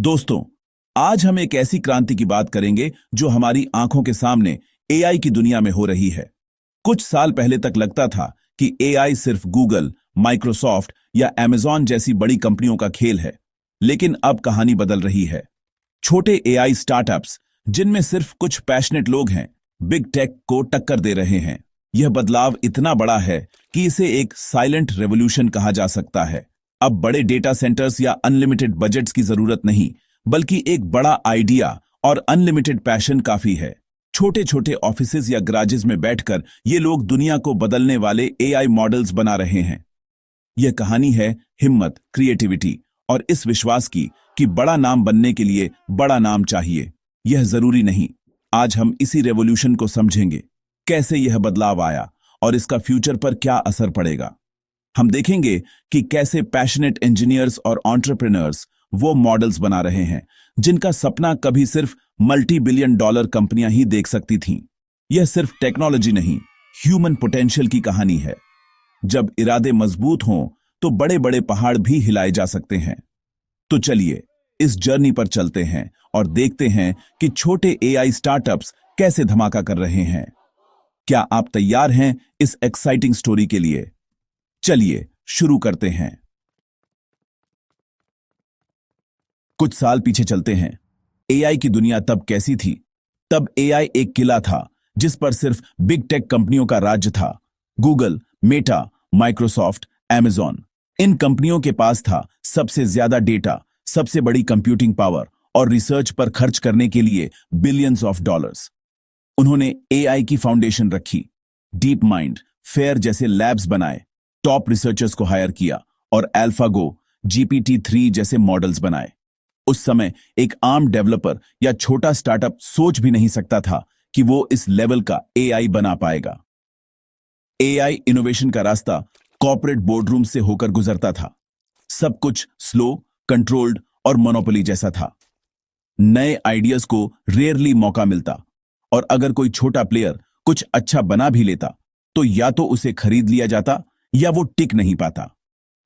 दोस्तों, आज हम एक ऐसी क्रांति की बात करेंगे जो हमारी आंखों के सामने एआई की दुनिया में हो रही है। कुछ साल पहले तक लगता था कि एआई सिर्फ गूगल, माइक्रोसॉफ्ट या अमेज़न जैसी बड़ी कंपनियों का खेल है, लेकिन अब कहानी बदल रही है। छोटे एआई स्टार्टअप्स, जिनमें सिर्फ कुछ पैशनेट लोग हैं, बिग टेक को टक्कर दे रहे हैं। यह बदलाव इतना बड़ा है कि इसे एक साइलेंट रेवोल्यूशन कहा जा सकता है। अब बड़े डेटा सेंटर्स या अनलिमिटेड बजट्स की जरूरत नहीं, बल्कि एक बड़ा आइडिया और अनलिमिटेड पैशन काफी है। छोटे छोटे ऑफिसेज या गराजेज में बैठकर ये लोग दुनिया को बदलने वाले एआई मॉडल्स बना रहे हैं। यह कहानी है हिम्मत, क्रिएटिविटी और इस विश्वास की कि बड़ा नाम बनने के लिए बड़ा नाम चाहिए। यह जरूरी नहीं। आज हम इसी रेवोल्यूशन को समझेंगे, कैसे यह बदलाव आया और इसका फ्यूचर पर क्या असर पड़ेगा। हम देखेंगे कि कैसे पैशनेट इंजीनियर्स और एंटरप्रेन्योर्स वो मॉडल्स बना रहे हैं जिनका सपना कभी सिर्फ मल्टी बिलियन डॉलर कंपनियां ही देख सकती थीं। यह सिर्फ टेक्नोलॉजी नहीं, ह्यूमन पोटेंशियल की कहानी है। जब इरादे मजबूत हों तो बड़े बड़े पहाड़ भी हिलाए जा सकते हैं। तो चलिए इस जर्नी पर चलते हैं और देखते हैं कि छोटे एआई स्टार्टअप्स कैसे धमाका कर रहे हैं। क्या आप तैयार हैं इस एक्साइटिंग स्टोरी के लिए? चलिए शुरू करते हैं। कुछ साल पीछे चलते हैं। एआई की दुनिया तब कैसी थी? तब एआई एक किला था जिस पर सिर्फ बिग टेक कंपनियों का राज्य था। गूगल, मेटा, माइक्रोसॉफ्ट, अमेज़न, इन कंपनियों के पास था सबसे ज्यादा डेटा, सबसे बड़ी कंप्यूटिंग पावर और रिसर्च पर खर्च करने के लिए बिलियंस ऑफ डॉलर्स। उन्होंने एआई की फाउंडेशन रखी, डीप माइंड, फेयर जैसे लैब्स बनाए, टॉप रिसर्चर्स को हायर किया और अल्फागो, GPT-3 जैसे मॉडल्स बनाए। उस समय एक आम डेवलपर या छोटा स्टार्टअप सोच भी नहीं सकता था कि वो इस लेवल का एआई बना पाएगा। एआई इनोवेशन का रास्ता कॉर्पोरेट बोर्डरूम से होकर गुजरता था। सब कुछ स्लो, कंट्रोल्ड और मोनोपोली जैसा था। नए आइडियाज को रेयरली मौका मिलता और अगर कोई छोटा प्लेयर कुछ अच्छा बना भी लेता तो या तो उसे खरीद लिया जाता या वो टिक नहीं पाता।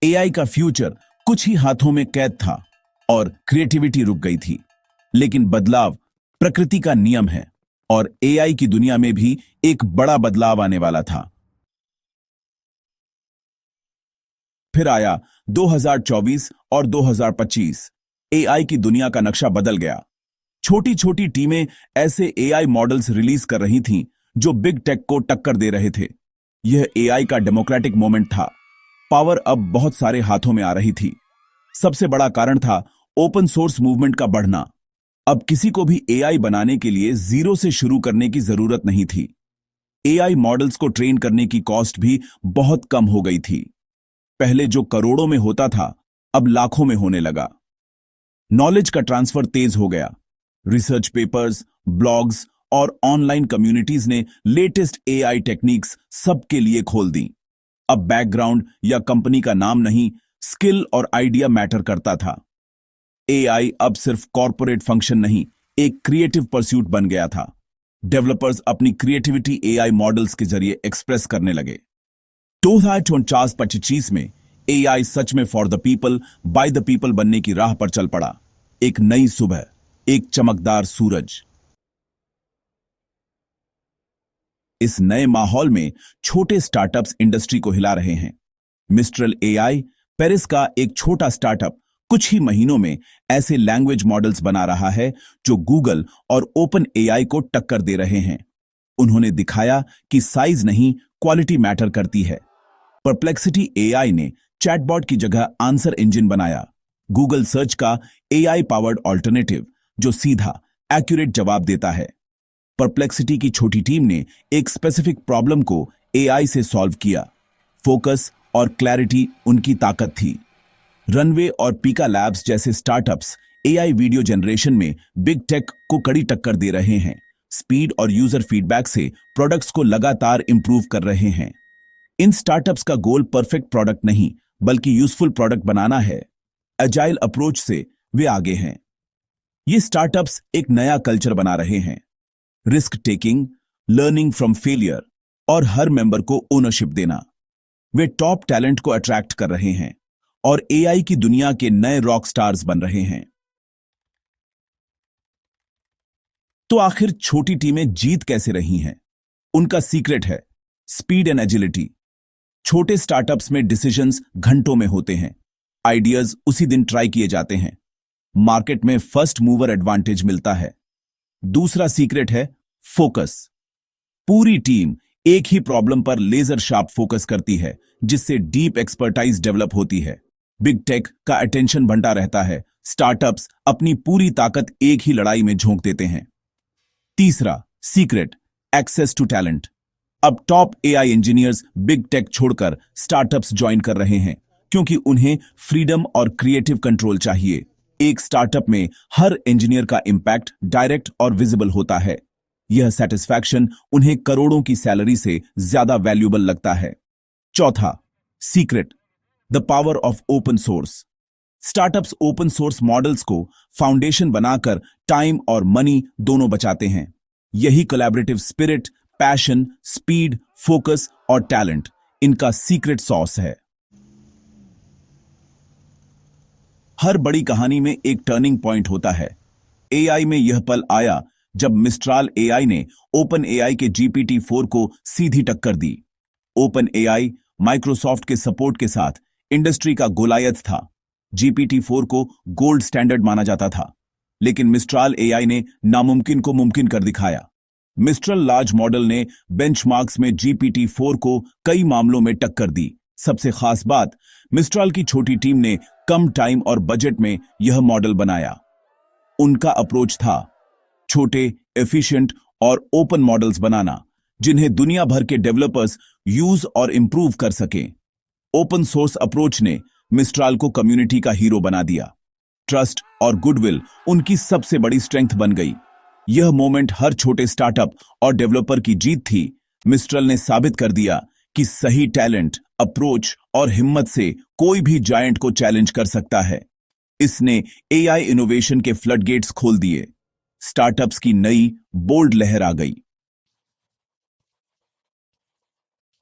एआई का फ्यूचर कुछ ही हाथों में कैद था और क्रिएटिविटी रुक गई थी। लेकिन बदलाव प्रकृति का नियम है और एआई की दुनिया में भी एक बड़ा बदलाव आने वाला था। फिर आया 2024 और 2025। एआई की दुनिया का नक्शा बदल गया। छोटी छोटी टीमें ऐसे एआई मॉडल्स रिलीज कर रही थीं जो बिग टेक को टक्कर दे रहे थे। यह एआई का डेमोक्रेटिक मोमेंट था। पावर अब बहुत सारे हाथों में आ रही थी। सबसे बड़ा कारण था ओपन सोर्स मूवमेंट का बढ़ना। अब किसी को भी एआई बनाने के लिए जीरो से शुरू करने की जरूरत नहीं थी। एआई मॉडल्स को ट्रेन करने की कॉस्ट भी बहुत कम हो गई थी। पहले जो करोड़ों में होता था, अब लाखों में होने लगा। नॉलेज का ट्रांसफर तेज हो गया। रिसर्च पेपर्स, ब्लॉग्स और ऑनलाइन कम्युनिटीज ने लेटेस्ट एआई टेक्निक्स सबके लिए खोल दी। अब बैकग्राउंड या कंपनी का नाम नहीं, स्किल और आइडिया मैटर करता था। एआई अब सिर्फ कॉर्पोरेट फंक्शन नहीं, एक क्रिएटिव परस्यूट बन गया था। डेवलपर्स अपनी क्रिएटिविटी एआई मॉडल्स के जरिए एक्सप्रेस करने लगे। 2025 में एआई सच में for the people, by the people बनने की राह पर चल पड़ा। एक नई सुबह, एक चमकदार सूरज। इस नए माहौल में छोटे स्टार्टअप्स इंडस्ट्री को हिला रहे हैं। मिस्ट्रल एआई, पेरिस का एक छोटा स्टार्टअप, कुछ ही महीनों में ऐसे लैंग्वेज मॉडल्स बना रहा है जो गूगल और ओपन एआई को टक्कर दे रहे हैं। उन्होंने दिखाया कि साइज नहीं, क्वालिटी मैटर करती है। परप्लेक्सिटी एआई ने चैटबॉट की जगह आंसर इंजन बनाया। गूगल सर्च का एआई पावर्ड ऑल्टरनेटिव जो सीधा, एक्यूरेट जवाब देता है। परप्लेक्सिटी की छोटी टीम ने एक स्पेसिफिक प्रॉब्लम को एआई से सॉल्व किया। फोकस और क्लैरिटी उनकी ताकत थी। रनवे और पीका लैब्स जैसे स्टार्टअप्स एआई वीडियो जनरेशन में बिग टेक को कड़ी टक्कर दे रहे हैं। स्पीड और यूजर फीडबैक से प्रोडक्ट्स को लगातार इंप्रूव कर रहे हैं। इन स्टार्टअप्स का गोल परफेक्ट प्रोडक्ट नहीं, बल्कि यूजफुल प्रोडक्ट बनाना है। एजाइल अप्रोच से वे आगे हैं। ये स्टार्टअप्स एक नया कल्चर बना रहे हैं। Risk taking, learning from failure और हर मेंबर को ओनरशिप देना। वे टॉप टैलेंट को अट्रैक्ट कर रहे हैं और एआई की दुनिया के नए रॉक स्टार्स बन रहे हैं। तो आखिर छोटी टीमें जीत कैसे रही हैं? उनका सीक्रेट है स्पीड एंड एजिलिटी। छोटे स्टार्टअप्स में डिसीजंस घंटों में होते हैं, आइडियाज उसी दिन ट्राई किए जाते हैं, मार्केट में फर्स्ट मूवर एडवांटेज मिलता है। दूसरा सीक्रेट है फोकस। पूरी टीम एक ही प्रॉब्लम पर लेजर शार्प फोकस करती है, जिससे डीप एक्सपर्टाइज डेवलप होती है। बिग टेक का अटेंशन बंटा रहता है, स्टार्टअप्स अपनी पूरी ताकत एक ही लड़ाई में झोंक देते हैं। तीसरा सीक्रेट एक्सेस टू टैलेंट। अब top AI engineers big tech छोड़कर स्टार्टअप्स ज्वाइन कर रहे हैं, क्योंकि उन्हें फ्रीडम और क्रिएटिव कंट्रोल चाहिए। एक स्टार्टअप में हर इंजीनियर का इंपैक्ट डायरेक्ट और विजिबल होता है। यह सेटिस्फैक्शन उन्हें करोड़ों की सैलरी से ज्यादा वैल्यूएबल लगता है। चौथा secret the power of open source. Startups open source models को फाउंडेशन बनाकर टाइम और मनी दोनों बचाते हैं। यही collaborative spirit, passion, speed, focus और टैलेंट इनका सीक्रेट सॉस है। हर बड़ी कहानी में एक टर्निंग पॉइंट होता है। एआई में यह पल आया जब मिस्ट्राल एआई ने ओपन एआई के GPT-4 को सीधी टक्कर दी। ओपन एआई माइक्रोसॉफ्ट के सपोर्ट के साथ इंडस्ट्री का गोलायत था। GPT-4 को गोल्ड स्टैंडर्ड माना जाता था, लेकिन मिस्ट्राल एआई ने नामुमकिन को मुमकिन कर दिखाया। मिस्ट्रल लार्ज मॉडल ने बेंचमार्क्स में GPT-4 को कई मामलों में टक्कर दी। सबसे खास बात, मिस्ट्राल की छोटी टीम ने कम टाइम और बजट में यह मॉडल बनाया। उनका अप्रोच था छोटे, एफिशिएंट और ओपन मॉडल्स बनाना, जिन्हें दुनिया भर के डेवलपर्स यूज और इंप्रूव कर सकें। ओपन सोर्स अप्रोच ने मिस्ट्राल को कम्युनिटी का हीरो बना दिया। ट्रस्ट और गुडविल उनकी सबसे बड़ी स्ट्रेंथ बन गई। यह मोमेंट हर छोटे स्टार्टअप और डेवलपर की जीत थी। मिस्ट्रल ने साबित कर दिया कि सही टैलेंट, अप्रोच और हिम्मत से कोई भी जायंट को चैलेंज कर सकता है। इसने एआई इनोवेशन के फ्लडगेट्स खोल दिए। स्टार्टअप्स की नई बोल्ड लहर आ गई।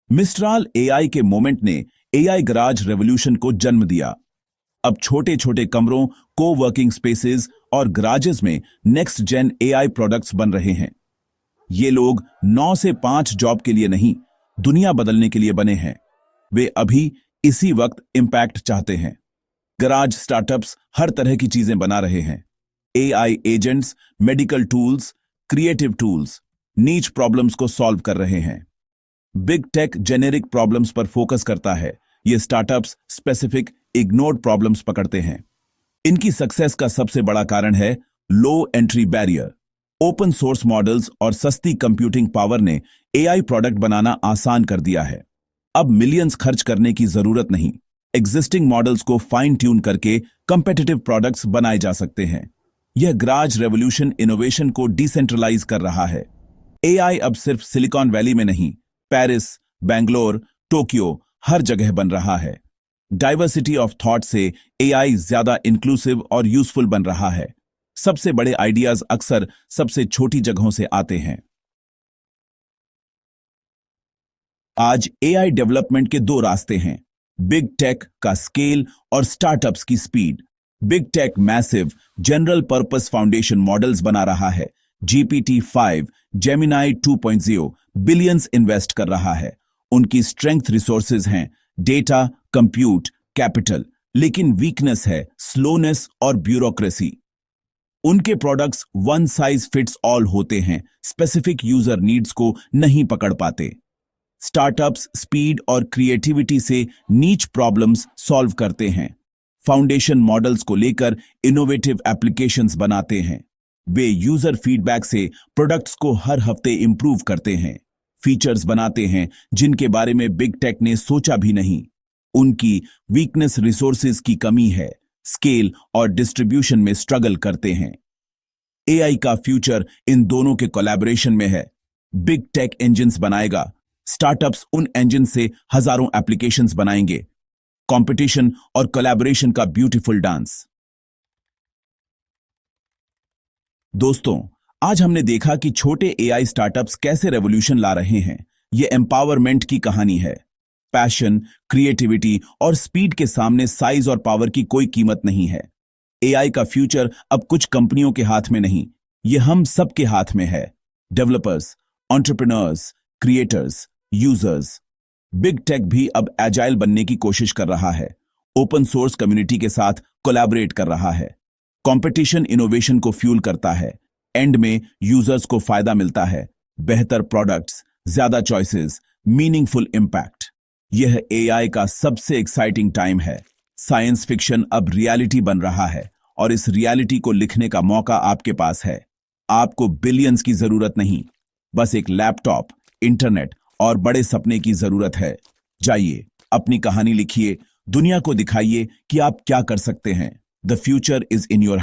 मिस्ट्राल एआई के मोमेंट ने एआई गराज रेवोल्यूशन को जन्म दिया। अब छोटे छोटे कमरों, को वर्किंग स्पेसेस और गराजेस में नेक्स्ट जेन एआई प्रोडक्ट्स बन रहे हैं। ये लोग 9 से 5 जॉब के लिए नहीं, दुनिया बदलने के लिए बने हैं। वे अभी इसी वक्त इंपैक्ट चाहते हैं। गराज स्टार्टअप्स हर तरह की चीजें बना रहे हैं। AI agents, medical tools, creative tools, नीच प्रॉब्लम्स को सॉल्व कर रहे हैं। बिग टेक जेनेरिक प्रॉब्लम्स पर फोकस करता है। ये स्टार्टअप्स स्पेसिफिक, इग्नोर्ड प्रॉब्लम्स पकड़ते हैं। इनकी सक्सेस का सबसे बड़ा कारण है low entry barrier. Open source models और सस्ती कंप्यूटिंग पावर ने एआई प्रोडक्ट बनाना आसान कर दिया है। अब मिलियंस खर्च करने की जरूरत नहीं। एग्जिस्टिंग मॉडल्स को फाइन ट्यून करके कंपेटिटिव प्रोडक्ट्स बनाए जा सकते हैं। यह गराज रेवोल्यूशन इनोवेशन को डिसेंट्रलाइज कर रहा है। एआई अब सिर्फ सिलिकॉन वैली में नहीं, पेरिस, बेंगलोर, टोक्यो, हर जगह बन रहा है। डाइवर्सिटी ऑफ थॉट से एआई ज्यादा इंक्लूसिव और यूजफुल बन रहा है। सबसे बड़े आइडियाज अक्सर सबसे छोटी जगहों से आते हैं। आज एआई डेवलपमेंट के 2 रास्ते हैं, बिग टेक का स्केल और स्टार्टअप्स की speed. Big tech massive general purpose foundation models बना रहा है। GPT-5, जेमिनाई 2.0 बिलियंस इन्वेस्ट कर रहा है। उनकी स्ट्रेंथ रिसोर्सेज हैं डेटा, कंप्यूट, कैपिटल, लेकिन वीकनेस है स्लोनेस और ब्यूरोक्रेसी। उनके products one size fits all होते हैं, स्पेसिफिक यूजर नीड्स को नहीं पकड़ पाते। स्टार्टअप्स स्पीड और क्रिएटिविटी से नीच प्रॉब्लम्स सॉल्व करते हैं। फाउंडेशन मॉडल्स को लेकर इनोवेटिव एप्लीकेशंस बनाते हैं। वे यूजर फीडबैक से प्रोडक्ट्स को हर हफ्ते इंप्रूव करते हैं। फीचर्स बनाते हैं जिनके बारे में बिग टेक ने सोचा भी नहीं। उनकी वीकनेस रिसोर्सेज की कमी है, स्केल और डिस्ट्रीब्यूशन में स्ट्रगल करते हैं। एआई का फ्यूचर इन दोनों के कोलैबोरेशन में है। बिग टेक इंजन्स बनाएगा, स्टार्टअप्स उन इंजन से हजारों एप्लीकेशंस बनाएंगे। कंपटीशन और कोलैबोरेशन का ब्यूटीफुल डांस। दोस्तों, आज हमने देखा कि छोटे एआई स्टार्टअप्स कैसे रेवोल्यूशन ला रहे हैं। यह एम्पावरमेंट की कहानी है। पैशन, क्रिएटिविटी और स्पीड के सामने साइज और पावर की कोई कीमत नहीं है। एआई का फ्यूचर अब कुछ कंपनियों के हाथ में नहीं, ये हम सबके हाथ में है। Developers, entrepreneurs, creators, users. Big tech भी अब एजाइल बनने की कोशिश कर रहा है, ओपन सोर्स कम्युनिटी के साथ कोलैबोरेट कर रहा है। कंपटीशन इनोवेशन को फ्यूल करता है, एंड में यूजर्स को फायदा मिलता है, बेहतर प्रोडक्ट्स, ज्यादा चॉइसेस, मीनिंगफुल इम्पैक्ट। यह एआई का सबसे एक्साइटिंग टाइम है। साइंस फिक्शन अब रियलिटी बन रहा है और इस रियलिटी को लिखने का मौका आपके पास है। आपको बिलियंस की जरूरत नहीं, बस एक लैपटॉप, इंटरनेट और बड़े सपने की जरूरत है। जाइए, अपनी कहानी लिखिए, दुनिया को दिखाइए कि आप क्या कर सकते हैं। The future is in your